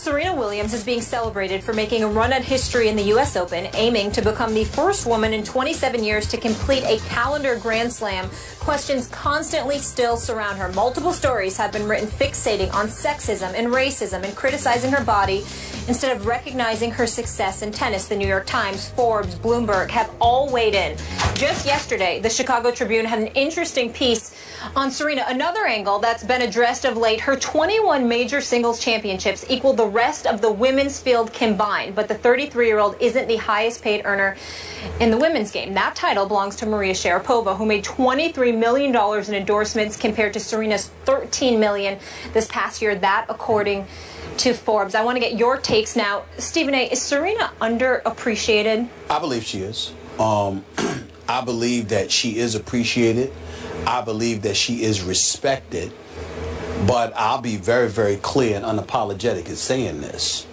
Serena Williams is being celebrated for making a run at history in the U.S. Open, aiming to become the first woman in 27 years to complete a calendar Grand Slam. Questions constantly still surround her. Multiple stories have been written fixating on sexism and racism and criticizing her body instead of recognizing her success in tennis. The New York Times, Forbes, Bloomberg have all weighed in. Just yesterday, the Chicago Tribune had an interesting piece on Serena. Another angle that's been addressed of late, her 21 major singles championships equal the rest of the women's field combined, but the 33-year-old isn't the highest paid earner in the women's game. That title belongs to Maria Sharapova, who made $23 million in endorsements compared to Serena's $13 million this past year. That according to Forbes. I want to get your takes now. Stephen A., is Serena underappreciated? I believe she is. I believe that she is appreciated. I believe that she is respected. But I'll be very, very clear and unapologetic in saying this.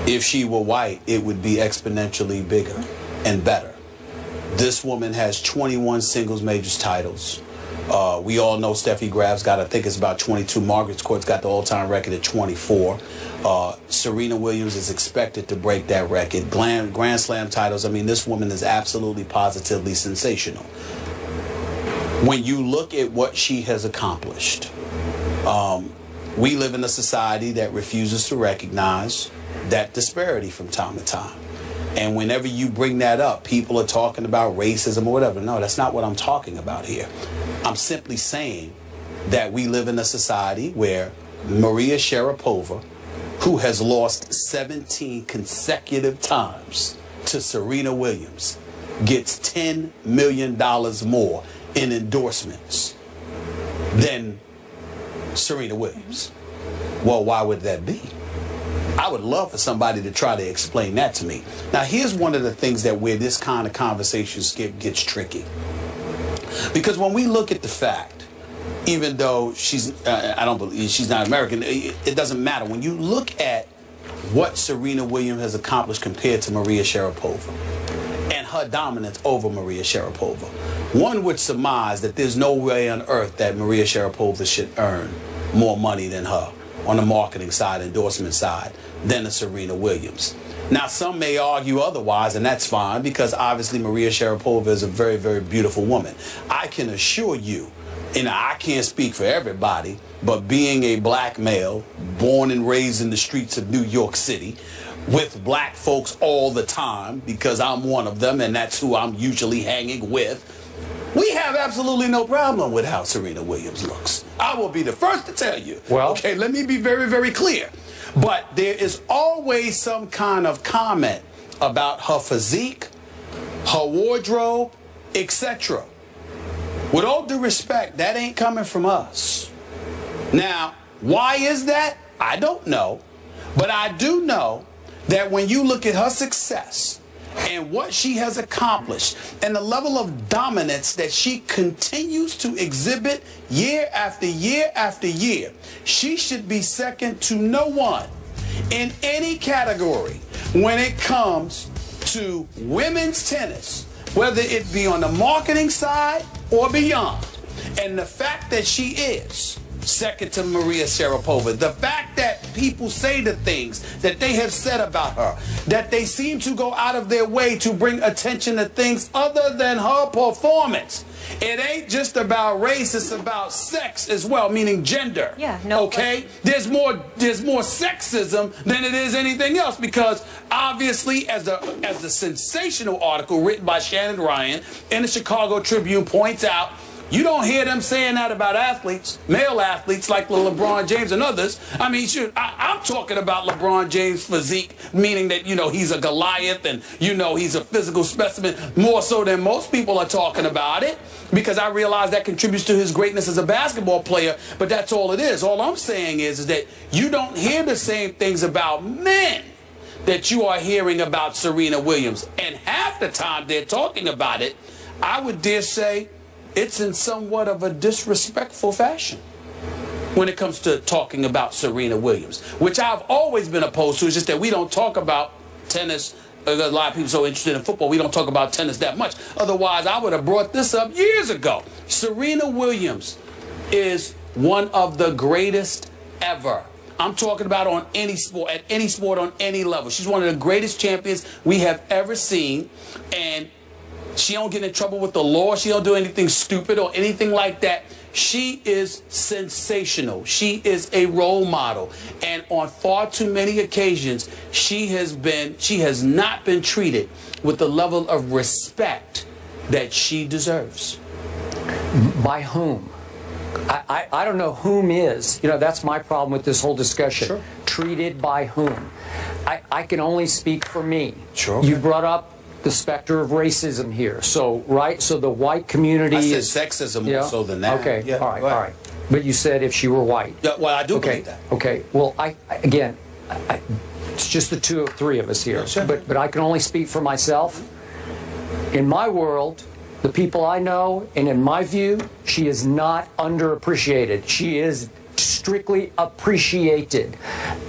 If she were white, it would be exponentially bigger and better. This woman has 21 singles majors titles. We all know Steffi Graf's got, I think it's about 22. Margaret Court's got the all-time record at 24. Serena Williams is expected to break that record. Grand Slam titles. I mean, this woman is absolutely, positively sensational. When you look at what she has accomplished, we live in a society that refuses to recognize that disparity from time to time. And whenever you bring that up, people are talking about racism or whatever. No, that's not what I'm talking about here. I'm simply saying that we live in a society where Maria Sharapova, who has lost 17 consecutive times to Serena Williams, gets $10 million more in endorsements than Serena Williams. Well, why would that be? I would love for somebody to try to explain that to me. Now, here's one of the things that where this kind of conversation gets tricky. Because when we look at the fact, even though she's, I don't believe she's not American, it doesn't matter. When you look at what Serena Williams has accomplished compared to Maria Sharapova and her dominance over Maria Sharapova, one would surmise that there's no way on earth that Maria Sharapova should earn more money than her on the marketing side, endorsement side, than a Serena Williams. Now, some may argue otherwise, and that's fine, because obviously Maria Sharapova is a very, very beautiful woman. I can assure you, and I can't speak for everybody, but being a black male, born and raised in the streets of New York City, with black folks all the time, because I'm one of them, and that's who I'm usually hanging with, we have absolutely no problem with how Serena Williams looks. I will be the first to tell you. Well, okay, let me be very, very clear. But there is always some kind of comment about her physique, her wardrobe, etc. With all due respect, that ain't coming from us. Now, why is that? I don't know. But I do know that when you look at her success and what she has accomplished and the level of dominance that she continues to exhibit year after year after year, she should be second to no one in any category when it comes to women's tennis, whether it be on the marketing side or beyond. And the fact that she is second to Maria Sharapova, the fact that people say the things that they have said about her, that they seem to go out of their way to bring attention to things other than her performance. It ain't just about race, it's about sex as well, meaning gender. Yeah, no. Okay? There's more sexism than it is anything else, because obviously as the sensational article written by Shannon Ryan in the Chicago Tribune points out, you don't hear them saying that about athletes, male athletes like LeBron James and others. I mean, shoot, I'm talking about LeBron James' physique, meaning that, you know, he's a Goliath and, you know, he's a physical specimen more so than most people are talking about it, because I realize that contributes to his greatness as a basketball player, but that's all it is. All I'm saying is that you don't hear the same things about men that you are hearing about Serena Williams. And half the time they're talking about it, I would dare say, it's in somewhat of a disrespectful fashion when it comes to talking about Serena Williams, which I've always been opposed to. It's just that we don't talk about tennis. A lot of people so interested in football, we don't talk about tennis that much. Otherwise, I would have brought this up years ago. Serena Williams is one of the greatest ever. I'm talking about on any sport, at any sport, on any level. She's one of the greatest champions we have ever seen, and she don't get in trouble with the law. She don't do anything stupid or anything like that. She is sensational. She is a role model. And on far too many occasions, she has not been treated with the level of respect that she deserves. By whom? I don't know whom is. You know, that's my problem with this whole discussion. Sure. Treated by whom? I can only speak for me. Sure. You brought up the specter of racism here. So, right, so the white community is sexism more so than that. Okay, yeah, all right. But you said if she were white. Yeah, well, I do believe that. Okay, well, again, it's just the three of us here. Yeah, sure. But I can only speak for myself. In my world, the people I know, and in my view, she is not underappreciated. She is strictly appreciated.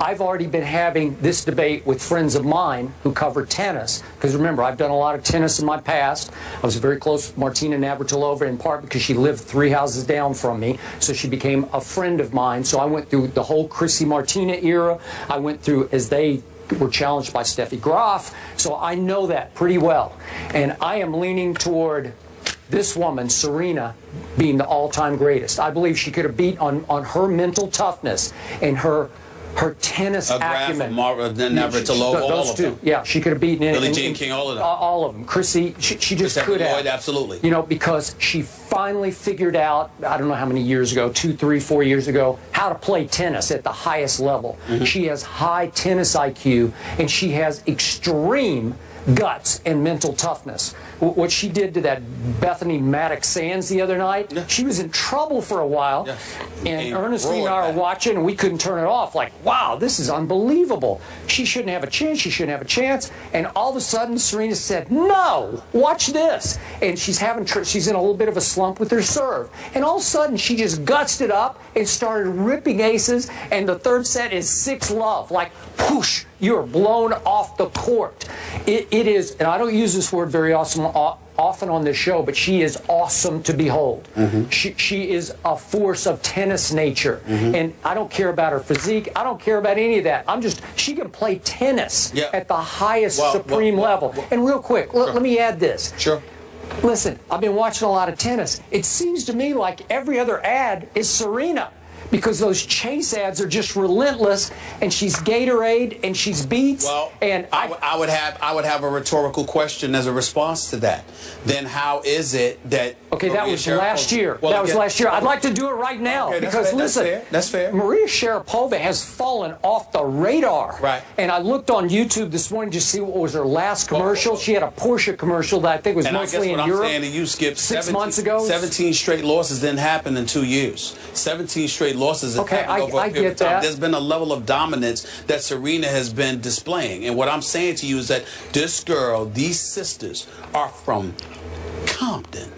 I've already been having this debate with friends of mine who cover tennis, because remember, I've done a lot of tennis in my past. I was very close with Martina Navratilova, in part because she lived 3 houses down from me, so she became a friend of mine. So I went through the whole Chrissy Martina era. I went through as they were challenged by Steffi Graf, so I know that pretty well. And I am leaning toward this woman, Serena, being the all-time greatest. I believe she could have beat on her mental toughness and her tennis acumen. Navratilova, those two. Yeah, she could have beaten Billie Jean King, all of them. All of them. Chrissy, she just could have. Lloyd, absolutely. You know, because she finally figured out, I don't know how many years ago, 2, 3, 4 years ago, how to play tennis at the highest level. She has high tennis IQ, and she has extreme guts and mental toughness. What she did to that Bethany Maddox Sands the other night, she was in trouble for a while, and Ernestine and I were watching, and we couldn't turn it off. Like, wow, this is unbelievable. She shouldn't have a chance. She shouldn't have a chance. And all of a sudden, Serena said, "No, watch this." And she's in a little bit of a slump with her serve. And all of a sudden, she just gutsed it up and started ripping aces. And the third set is 6-love. Like, whoosh, you're blown off the court. It is, and I don't use this word very often on this show, but she is awesome to behold. She is a force of tennis nature. And I don't care about her physique. I don't care about any of that. She can play tennis at the highest supreme level. And real quick, let me add this. Sure. Listen, I've been watching a lot of tennis. It seems to me like every other ad is Serena, because those chase ads are just relentless, and she's Gatorade and she's Beats. Well, and I would have a rhetorical question as a response to that. Then how is it that? Okay, that was last year. Well, that was last year. I'd like to do it right now, because listen, that's fair. Maria Sharapova has fallen off the radar. Right. And I looked on YouTube this morning to see what was her last commercial. She had a Porsche commercial that I think was mostly in Europe. I'm saying to you, Skip, 6 months ago. 17 straight losses didn't happen in 2 years. 17 straight losses. Okay, I get that. There's been a level of dominance that Serena has been displaying. And what I'm saying to you is that this girl, these sisters, are from Compton.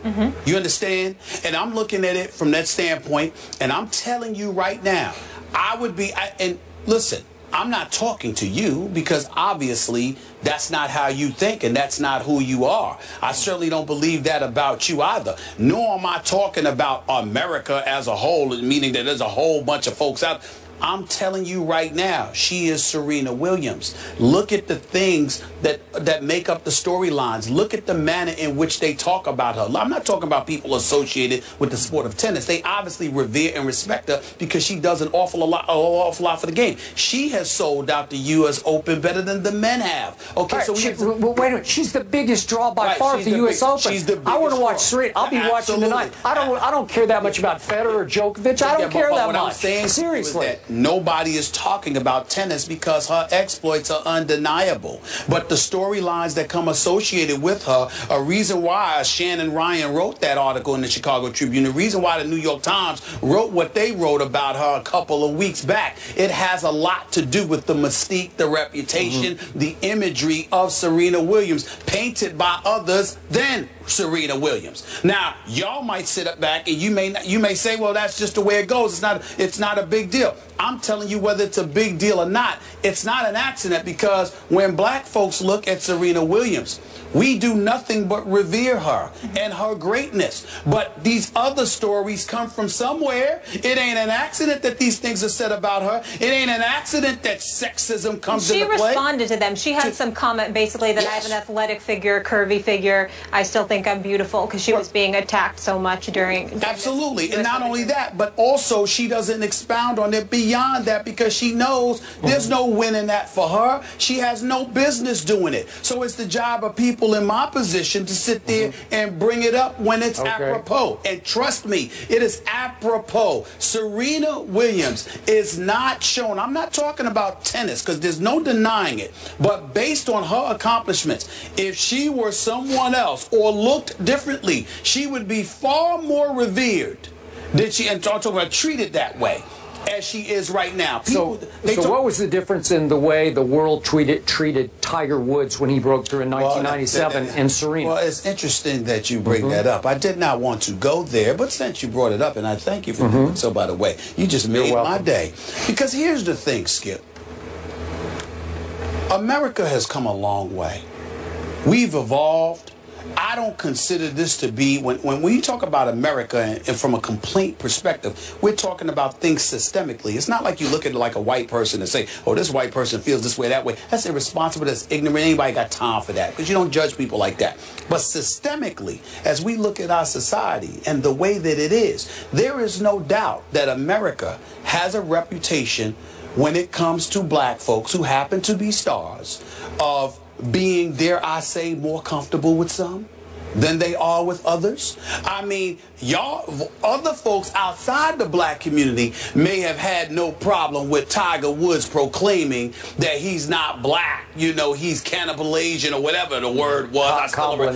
You understand? And I'm looking at it from that standpoint, and I'm telling you right now, and listen, I'm not talking to you because obviously that's not how you think and that's not who you are. I certainly don't believe that about you either. Nor am I talking about America as a whole, meaning that there's a whole bunch of folks out. I'm telling you right now, she is Serena Williams. Look at the things that make up the storylines. Look at the manner in which they talk about her. I'm not talking about people associated with the sport of tennis. They obviously revere and respect her because she does an awful lot for the game. She has sold out the U.S. Open better than the men have. Okay, so wait a minute. She's the biggest draw by far at the U.S. Open. I want to watch Serena. I'll be watching tonight. I don't care that much about Federer or Djokovic. I don't care that much. What I'm saying, seriously. Nobody is talking about tennis because her exploits are undeniable. But the storylines that come associated with her, a reason why Shannon Ryan wrote that article in the Chicago Tribune, the reason why the New York Times wrote what they wrote about her a couple of weeks back, it has a lot to do with the mystique, the reputation, the imagery of Serena Williams, painted by others than Serena Williams. Now, y'all might sit up back and you may say, well, that's just the way it goes. It's not a big deal. I'm telling you, whether it's a big deal or not, it's not an accident, because when black folks look at Serena Williams, We do nothing but revere her and her greatness. But these other stories come from somewhere. It ain't an accident that these things are said about her. It ain't an accident that sexism comes into play. She responded to them. She had some comment basically that I have an athletic figure, curvy figure. I still think I'm beautiful, because she was being attacked so much during Absolutely. And not only that, but also she doesn't expound on it beyond that, because she knows there's no winning that for her. She has no business doing it. So it's the job of people in my position to sit there and bring it up when it's apropos. And trust me, it is apropos. Serena Williams is not shown. I'm not talking about tennis, because there's no denying it. But based on her accomplishments, if she were someone else or looked differently, she would be far more revered than she, and talking about treated that way as she is right now. People, so what was the difference in the way the world treated Tiger Woods when he broke through in 1997 and Serena? Well, it's interesting that you bring that up. I did not want to go there, but since you brought it up, and I thank you for doing so, by the way, you just made my day. Because here's the thing, Skip. America has come a long way. We've evolved. I don't consider this to be, when we talk about America and from a complaint perspective, we're talking about things systemically. It's not like you look at it like a white person and say, oh, this white person feels this way, that way. That's irresponsible, that's ignorant. Anybody got time for that? Because you don't judge people like that. But systemically, as we look at our society and the way that it is, there is no doubt that America has a reputation when it comes to black folks who happen to be stars of being, dare I say, more comfortable with some than they are with others. I mean, y'all, other folks outside the black community may have had no problem with Tiger Woods proclaiming that he's not black. You know, he's cannibal Asian or whatever the word was. What was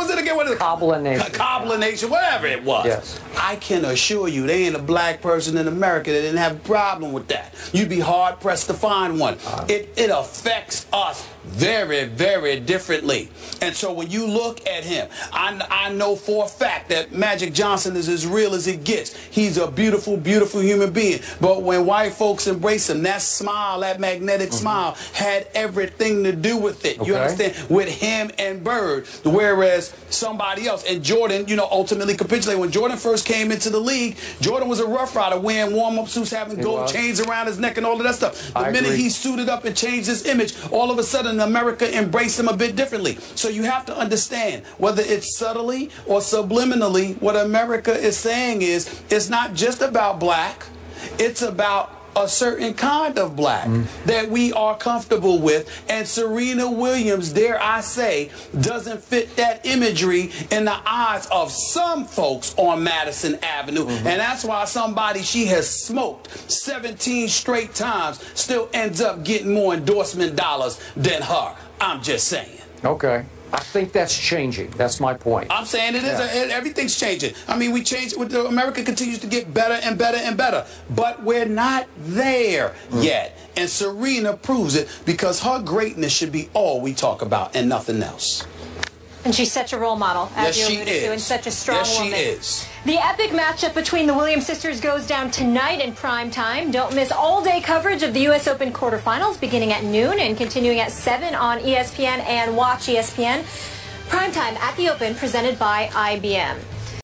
it again? Cobbler-nation, whatever it was. Yes. I can assure you, there ain't a black person in America that didn't have a problem with that. You'd be hard-pressed to find one. It affects us very, very differently. And so when you look at him, I know for a fact that Magic Johnson is as real as it gets. He's a beautiful, beautiful human being. But when white folks embrace him, that smile, that magnetic smile, had everything to do with it. You understand? With him and Bird. Whereas somebody else, and Jordan, you know, ultimately capitulated. When Jordan first came into the league, Jordan was a rough rider, wearing warm-up suits, having gold chains around his neck and all of that stuff. The minute he suited up and changed his image, all of a sudden America embraced him a bit differently. So you have to understand, whether it's subtly or subliminally, what America is saying is, it's not just about black, it's about a certain kind of black that we are comfortable with. And Serena Williams, dare I say, doesn't fit that imagery in the eyes of some folks on Madison Avenue. And that's why somebody she has smoked 17 straight times still ends up getting more endorsement dollars than her. I'm just saying. Okay. I think that's changing. That's my point. I'm saying it is. Everything's changing. I mean, we change. America continues to get better and better and better. But we're not there yet. And Serena proves it, because her greatness should be all we talk about and nothing else. And she's such a role model, as you alluded to, and such a strong woman. Yes, she is. The epic matchup between the Williams sisters goes down tonight in prime time. Don't miss all-day coverage of the U.S. Open quarterfinals beginning at noon and continuing at 7 on ESPN and Watch ESPN. Primetime at the Open, presented by IBM.